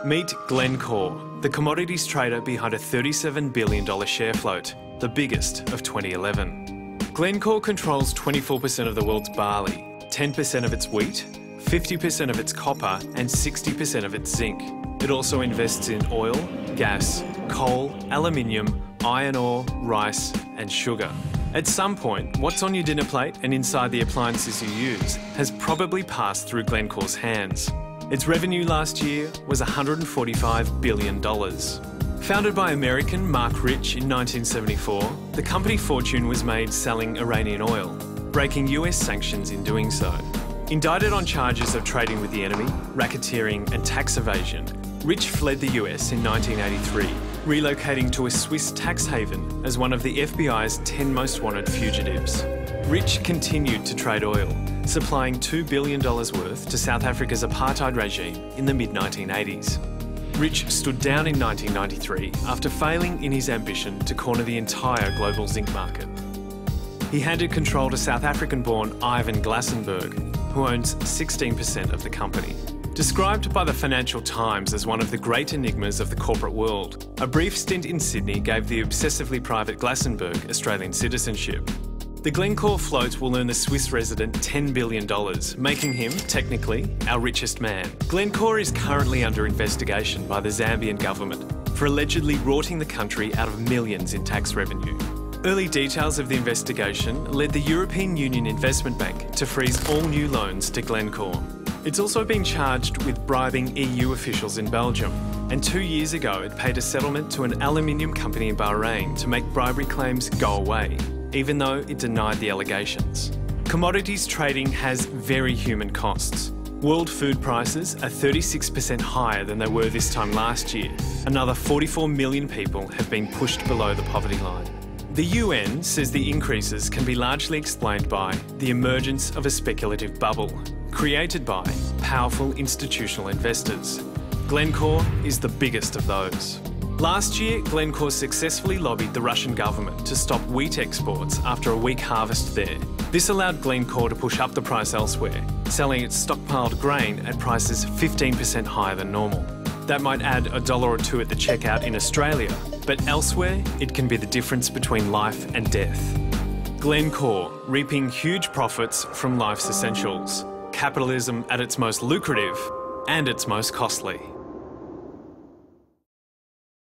Meet Glencore, the commodities trader behind a $37 billion share float, the biggest of 2011. Glencore controls 24% of the world's barley, 10% of its wheat, 50% of its copper and 60% of its zinc. It also invests in oil, gas, coal, aluminium, iron ore, rice and sugar. At some point, what's on your dinner plate and inside the appliances you use has probably passed through Glencore's hands. Its revenue last year was $145 billion. Founded by American Mark Rich in 1974, the company fortune was made selling Iranian oil, breaking US sanctions in doing so. Indicted on charges of trading with the enemy, racketeering and tax evasion, Rich fled the US in 1983, relocating to a Swiss tax haven as one of the FBI's 10 most wanted fugitives. Rich continued to trade oil, supplying $2 billion worth to South Africa's apartheid regime in the mid-1980s. Rich stood down in 1993 after failing in his ambition to corner the entire global zinc market. He handed control to South African-born Ivan Glassenberg, who owns 16% of the company. Described by the Financial Times as one of the great enigmas of the corporate world, a brief stint in Sydney gave the obsessively private Glassenberg Australian citizenship. The Glencore float will earn the Swiss resident $10 billion, making him, technically, our richest man. Glencore is currently under investigation by the Zambian government for allegedly rorting the country out of millions in tax revenue. Early details of the investigation led the European Union Investment Bank to freeze all new loans to Glencore. It's also been charged with bribing EU officials in Belgium, and 2 years ago it paid a settlement to an aluminium company in Bahrain to make bribery claims go away, even though it denied the allegations. Commodities trading has very human costs. World food prices are 36% higher than they were this time last year. Another 44 million people have been pushed below the poverty line. The UN says the increases can be largely explained by the emergence of a speculative bubble created by powerful institutional investors. Glencore is the biggest of those. Last year, Glencore successfully lobbied the Russian government to stop wheat exports after a weak harvest there. This allowed Glencore to push up the price elsewhere, selling its stockpiled grain at prices 15% higher than normal. That might add $1 or $2 at the checkout in Australia, but elsewhere, it can be the difference between life and death. Glencore, reaping huge profits from life's essentials. Capitalism at its most lucrative and its most costly.